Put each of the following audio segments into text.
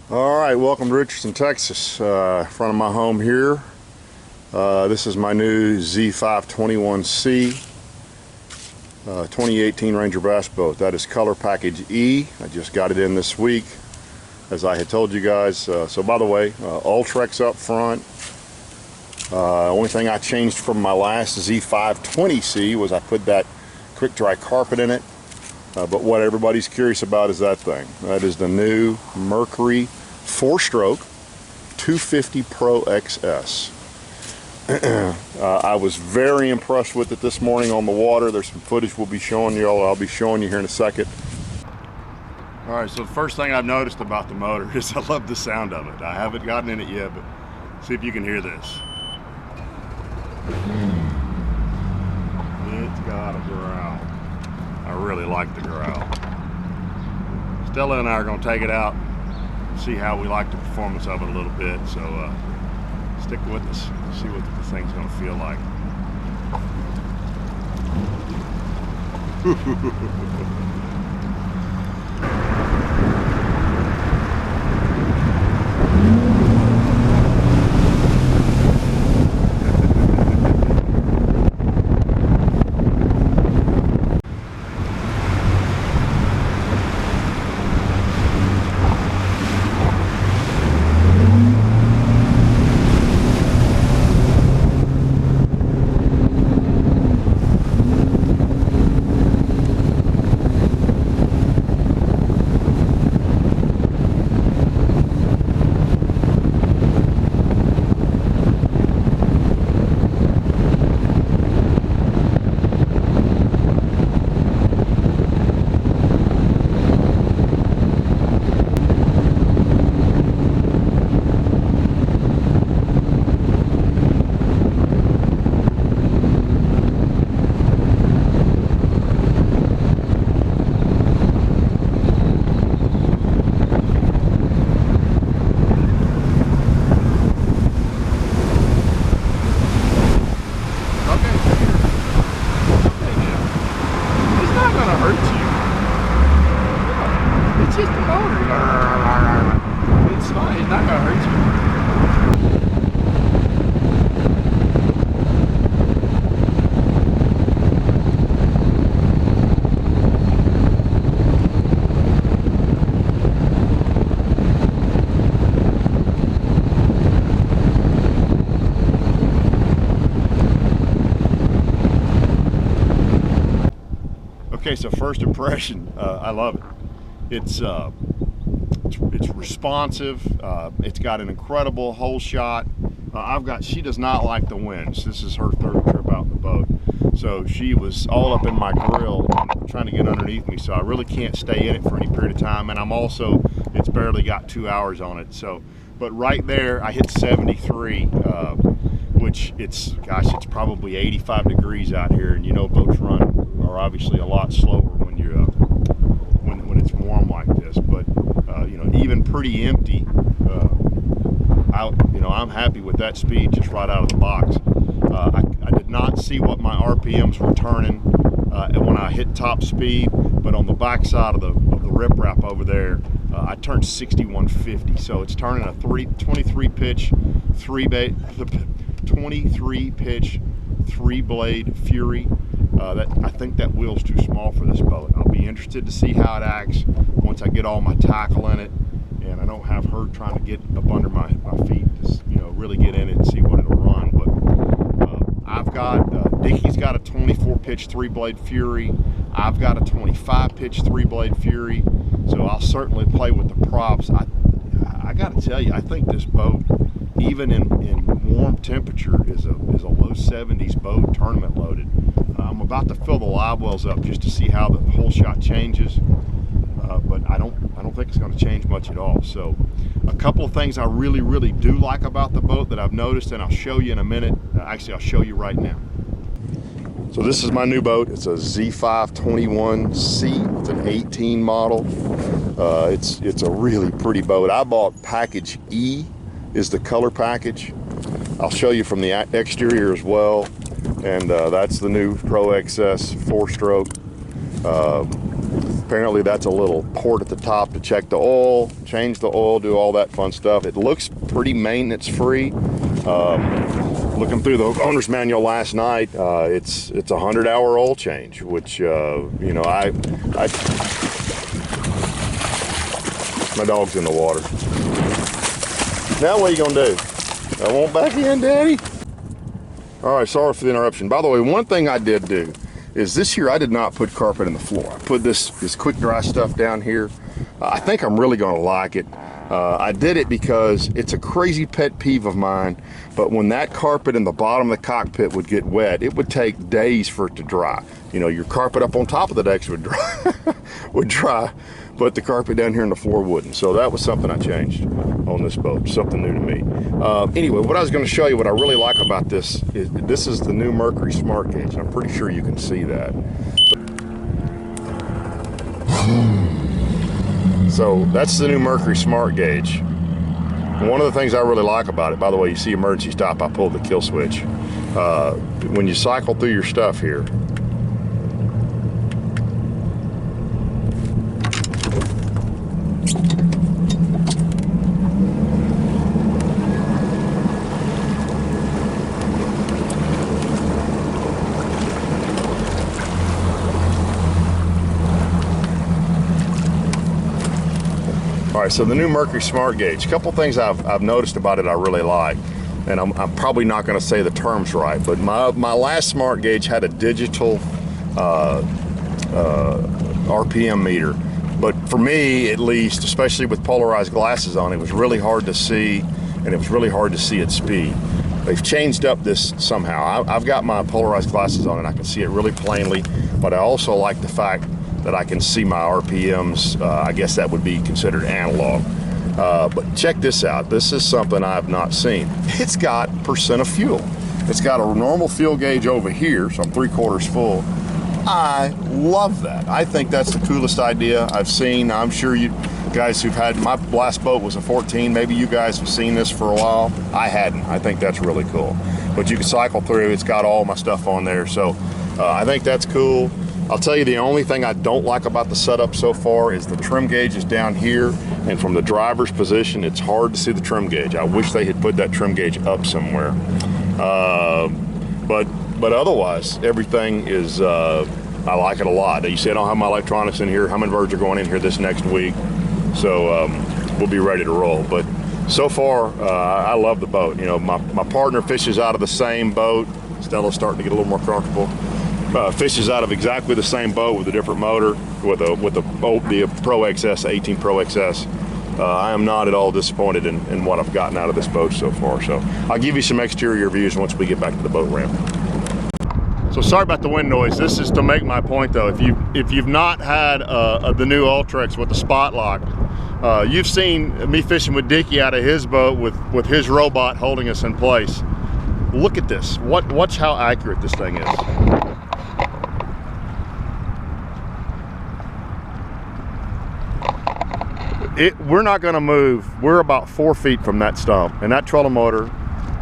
All right, welcome to Richardson, Texas. In front of my home here. This is my new Z521c 2018 Ranger bass boat. That is color package E. I just got it in this week, as I had told you guys. So by the way, Ultrex up front. Only thing I changed from my last Z520c was I put that quick dry carpet in it. But what everybody's curious about is that thing. That is the new Mercury 4-stroke 250 Pro XS. I was very impressed with it this morning on the water. There's some footage we'll be showing you all. I'll be showing you here in a second. All right, so the first thing I've noticed about the motor is I love the sound of it. I haven't gotten in it yet, but see if you can hear this. It's got a growl. I really like the growl. Stella and I are going to take it out, see how we like the performance of it a little bit. So stick with us, see what the thing's going to feel like. Okay, so first impression, I love it. It's responsive. It's got an incredible hole shot. She does not like the winds. This is her third trip out in the boat. So she was all up in my grill trying to get underneath me. So I really can't stay in it for any period of time. And it's barely got 2 hours on it. So, but right there, I hit 73, which it's probably 85 degrees out here. And you know, boats are obviously a lot slower when you're when it's warm like this. But even pretty empty, I'm happy with that speed just right out of the box. I did not see what my RPMs were turning when I hit top speed, but on the back side of the riprap over there, I turned 6150. So it's turning a 23 pitch 3-blade Fury. I think that wheel's too small for this boat. I'll be interested to see how it acts once I get all my tackle in it, and I don't have her trying to get up under my feet to really get in it and see what it'll run. But I've got Dickie's got a 24 pitch 3-blade Fury. I've got a 25 pitch 3-blade Fury. So I'll certainly play with the props. I got to tell you, I think this boat, even in warm temperature, is a low 70s boat, tournament loaded. I'm about to fill the live wells up just to see how the hole shot changes, but I don't think it's going to change much at all. So a couple of things I really do like about the boat that I've noticed, and I'll show you in a minute. Actually, I'll show you right now. So this is my new boat. It's a Z521c. It's an 18 model. It's a really pretty boat. I bought package E, is the color package. I'll show you from the exterior as well. And that's the new Pro XS 4-stroke. Apparently that's a little port at the top to check the oil, change the oil, do all that fun stuff. It looks pretty maintenance free. Looking through the owner's manual last night, it's a 100-hour oil change, which you know, my dog's in the water. Now what are you gonna do? I won't back in, Daddy. All right, sorry for the interruption. By the way, one thing I did do is this year I did not put carpet in the floor. I put this quick dry stuff down here. I think I'm really gonna like it. I did it because it's a crazy pet peeve of mine, but when that carpet in the bottom of the cockpit would get wet, it would take days for it to dry. You know, your carpet up on top of the decks would dry, but the carpet down here on the floor wouldn't. So that was something I changed on this boat, something new to me. Anyway, what I was gonna show you, what I really like about this is the new Mercury Smart Gauge, and I'm pretty sure you can see that. So that's the new Mercury Smart Gauge. One of the things I really like about it, by the way, you see emergency stop, I pulled the kill switch. When you cycle through your stuff here, all right, so the new Mercury Smart Gauge, a couple things I've noticed about it I really like, and I'm probably not going to say the terms right, but my last Smart Gauge had a digital RPM meter, but for me at least, especially with polarized glasses on, it was really hard to see, and it was really hard to see at speed. They've changed up this somehow. I've got my polarized glasses on and I can see it really plainly, but I also like the fact that I can see my RPMs. I guess that would be considered analog. But check this out. This is something I've not seen. It's got percent of fuel. It's got a normal fuel gauge over here, so I'm 3/4 full. I love that. I think that's the coolest idea I've seen. I'm sure you guys who've had, my last boat was a 14. Maybe you guys have seen this for a while. I hadn't. I think that's really cool. But you can cycle through. It's got all my stuff on there. So I think that's cool. I'll tell you, the only thing I don't like about the setup so far is the trim gauge is down here, and from the driver's position, it's hard to see the trim gauge. I wish they had put that trim gauge up somewhere. But otherwise, everything is, I like it a lot. You see I don't have my electronics in here. Hummingbirds are going in here this next week, so we'll be ready to roll. But so far, I love the boat. You know, my partner fishes out of the same boat. Stella's starting to get a little more comfortable. Fishes out of exactly the same boat with a different motor, with the Pro XS, 18 Pro XS. I am not at all disappointed in what I've gotten out of this boat so far. So I'll give you some exterior views once we get back to the boat ramp. So sorry about the wind noise. This is to make my point though. If you've not had the new Ultrex with the spot lock, you've seen me fishing with Dickie out of his boat with his robot holding us in place. Look at this. Watch how accurate this thing is. We're not going to move. We're about 4 feet from that stump, and that trolling motor,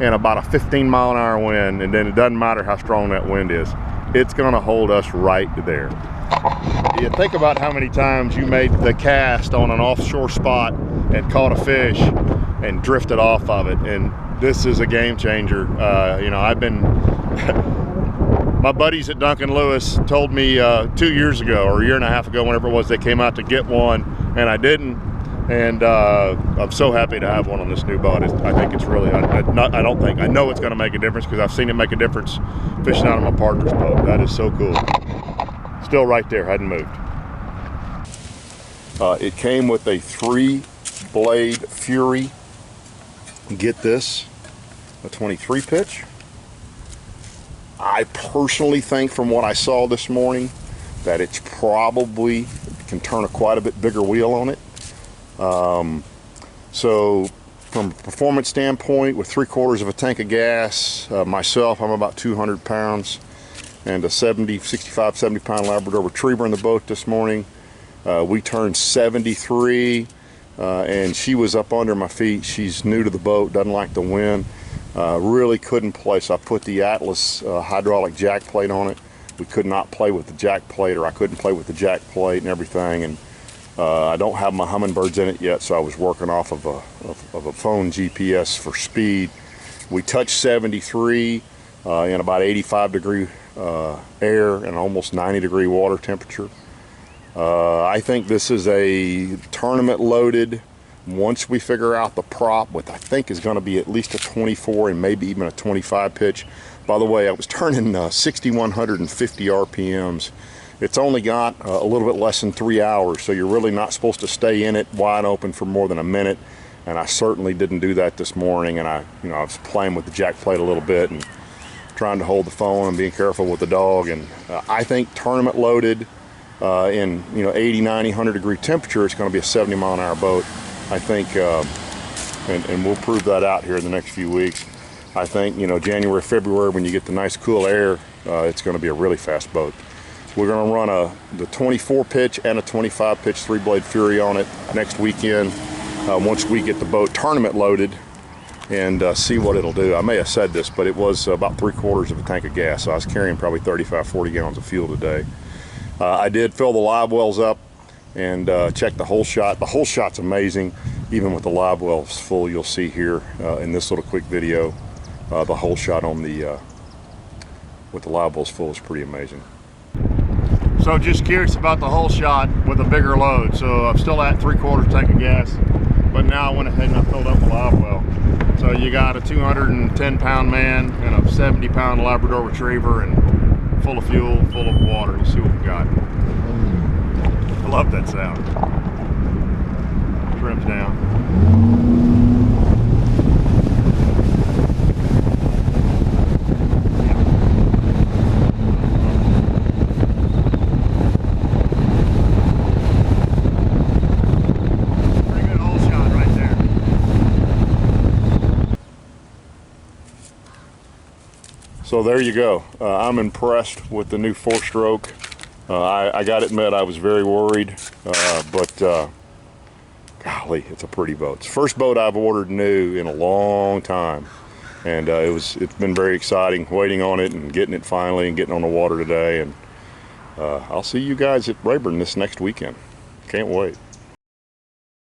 and about a 15-mile-an-hour wind, and then it doesn't matter how strong that wind is, it's going to hold us right there. You think about how many times you made the cast on an offshore spot and caught a fish and drifted off of it, and this is a game changer. You know, I've been my buddies at Duncan Lewis told me 2 years ago or a year and a half ago, whenever it was, they came out to get one, and I didn't. And I'm so happy to have one on this new boat. I think it's really, I know it's going to make a difference because I've seen it make a difference fishing out of my partner's boat. That is so cool. Still right there, hadn't moved. It came with a 3-blade Fury. Get this, a 23 pitch. I personally think, from what I saw this morning, that it's probably can turn quite a bit bigger wheel on it. So from a performance standpoint, with 3/4 of a tank of gas, myself, I'm about 200 pounds, and a 65, 70 pound Labrador Retriever in the boat this morning. We turned 73, and she was up under my feet. She's new to the boat, doesn't like the wind. Really couldn't place. I put the Atlas hydraulic jack plate on it. we could not play with the jack plate, or I couldn't play with the jack plate and everything. And I don't have my Humminbirds in it yet, so I was working off of a phone GPS for speed. We touched 73 in about 85 degree air and almost 90 degree water temperature. I think this is a tournament loaded, once we figure out the prop, what I think is going to be at least a 24 and maybe even a 25 pitch. By the way, I was turning 6,150 RPMs. It's only got a little bit less than 3 hours, so you're really not supposed to stay in it wide open for more than a minute. And I certainly didn't do that this morning. And I was playing with the jack plate a little bit and trying to hold the phone and being careful with the dog. And I think tournament loaded in 80, 90, 100 degree temperature, it's going to be a 70 mile an hour boat. I think, and we'll prove that out here in the next few weeks. I think, January, February, when you get the nice cool air, it's going to be a really fast boat. We're going to run the 24 pitch and a 25 pitch 3-blade Fury on it next weekend once we get the boat tournament loaded and see what it'll do. I may have said this, but it was about 3/4 of a tank of gas, so I was carrying probably 35, 40 gallons of fuel today. I did fill the live wells up and check the hole shot. The hole shot's amazing. Even with the live wells full, you'll see here in this little quick video, the hole shot on the with the live wells full is pretty amazing. So just curious about the hole shot with a bigger load. So I'm still at 3/4 tank of gas, but now I went ahead and I filled up the live well. So you got a 210-pound man and a 70-pound Labrador Retriever, and full of fuel, full of water. Let's see what we got. I love that sound. Trims down. Pretty good hole shot right there. So there you go. I'm impressed with the new 4-stroke. I got to admit, I was very worried, but golly, it's a pretty boat. It's the first boat I've ordered new in a long time, and it's been very exciting waiting on it and getting it finally and getting on the water today. And I'll see you guys at Rayburn this next weekend. Can't wait.